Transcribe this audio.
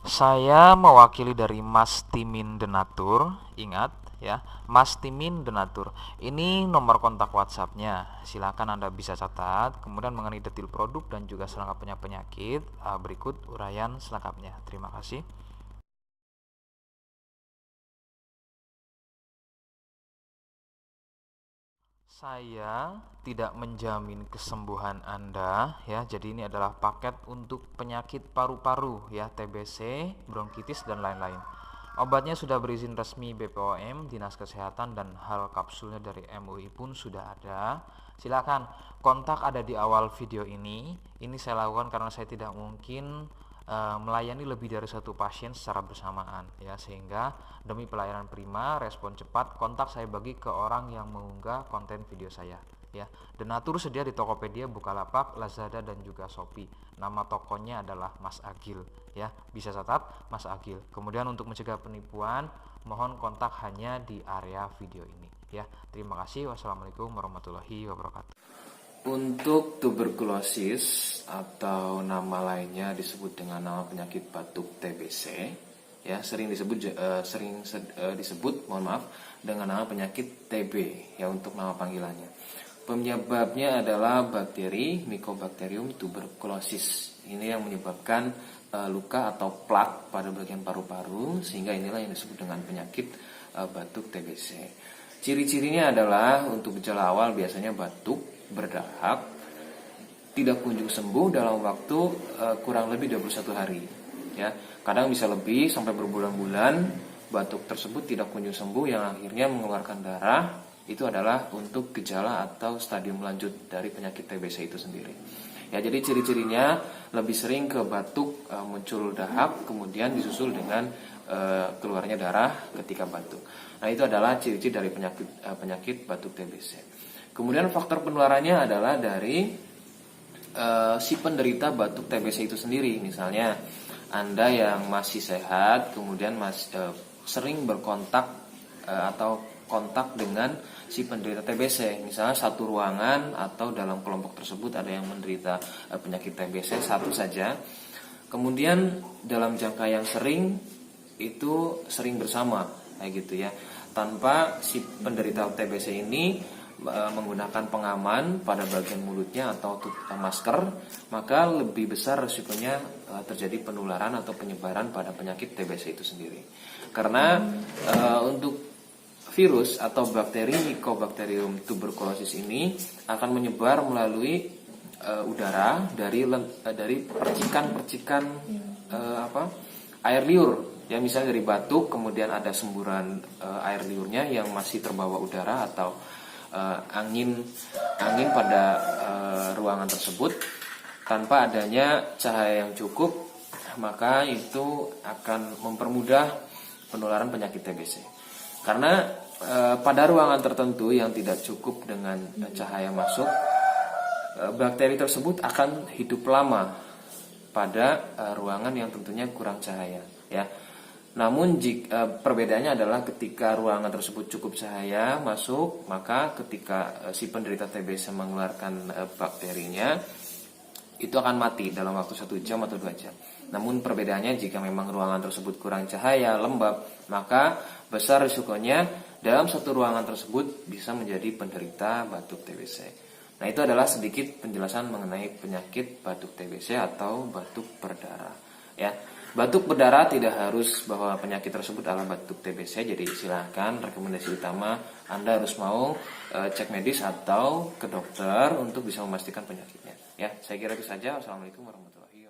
Saya mewakili dari Mas Timin Denatur. Ingat ya, Mas Timin Denatur. Ini nomor kontak WhatsApp-nya. Silakan Anda bisa catat. Kemudian mengenai detail produk dan juga selengkapnya penyakit, berikut uraian selengkapnya. Terima kasih. Saya tidak menjamin kesembuhan Anda ya. Jadi ini adalah paket untuk penyakit paru-paru ya, TBC, bronkitis dan lain-lain. Obatnya sudah berizin resmi BPOM, Dinas Kesehatan, dan hal kapsulnya dari MUI pun sudah ada. Silakan kontak ada di awal video ini. Ini saya lakukan karena saya tidak mungkin melayani lebih dari satu pasien secara bersamaan ya, sehingga demi pelayanan prima, respon cepat, kontak saya bagi ke orang yang mengunggah konten video saya ya. Denatur sedia di Tokopedia, Bukalapak, Lazada dan juga Shopee. Nama tokonya adalah Mas Agil ya. Bisa catat Mas Agil. Kemudian untuk mencegah penipuan, mohon kontak hanya di area video ini ya. Terima kasih. Wassalamualaikum warahmatullahi wabarakatuh. Untuk tuberkulosis atau nama lainnya disebut dengan nama penyakit batuk TBC, ya disebut, mohon maaf, dengan nama penyakit TB ya untuk nama panggilannya. Penyebabnya adalah bakteri Mycobacterium tuberculosis. Ini yang menyebabkan luka atau plak pada bagian paru-paru, sehingga inilah yang disebut dengan penyakit batuk TBC. Ciri-cirinya adalah untuk gejala awal biasanya batuk, berdahak, tidak kunjung sembuh dalam waktu kurang lebih 21 hari. Ya, kadang bisa lebih sampai berbulan-bulan batuk tersebut tidak kunjung sembuh yang akhirnya mengeluarkan darah. Itu adalah untuk gejala atau stadium lanjut dari penyakit TBC itu sendiri. Ya, jadi ciri-cirinya lebih sering ke batuk, muncul dahak, kemudian disusul dengan keluarnya darah ketika batuk. Nah, itu adalah ciri-ciri dari penyakit batuk TBC. Kemudian faktor penularannya adalah dari si penderita batuk TBC itu sendiri. Misalnya Anda yang masih sehat, kemudian sering berkontak atau kontak dengan si penderita TBC, misalnya satu ruangan atau dalam kelompok tersebut ada yang menderita penyakit TBC satu saja. Kemudian dalam jangka yang sering itu sering bersama kayak gitu ya, tanpa si penderita TBC ini menggunakan pengaman pada bagian mulutnya atau masker, maka lebih besar risikonya terjadi penularan atau penyebaran pada penyakit TBC itu sendiri. Karena untuk virus atau bakteri Mycobacterium tuberculosis ini akan menyebar melalui udara dari percikan-percikan air liur. Ya, misalnya dari batuk, kemudian ada semburan air liurnya yang masih terbawa udara atau angin pada ruangan tersebut. Tanpa adanya cahaya yang cukup, maka itu akan mempermudah penularan penyakit TBC. Karena pada ruangan tertentu yang tidak cukup dengan cahaya masuk, bakteri tersebut akan hidup lama pada ruangan yang tentunya kurang cahaya ya. Namun perbedaannya adalah ketika ruangan tersebut cukup cahaya masuk, maka ketika si penderita TBC mengeluarkan bakterinya, itu akan mati dalam waktu 1 jam atau 2 jam. Namun perbedaannya jika memang ruangan tersebut kurang cahaya, lembab, maka besar risikonya dalam satu ruangan tersebut bisa menjadi penderita batuk TBC. Nah, itu adalah sedikit penjelasan mengenai penyakit batuk TBC atau batuk berdarah ya. Batuk berdarah tidak harus bahwa penyakit tersebut adalah batuk TBC. Jadi silakan, rekomendasi utama Anda harus mau cek medis atau ke dokter untuk bisa memastikan penyakitnya. Ya, saya kira itu saja. Wassalamualaikum warahmatullahi wabarakatuh.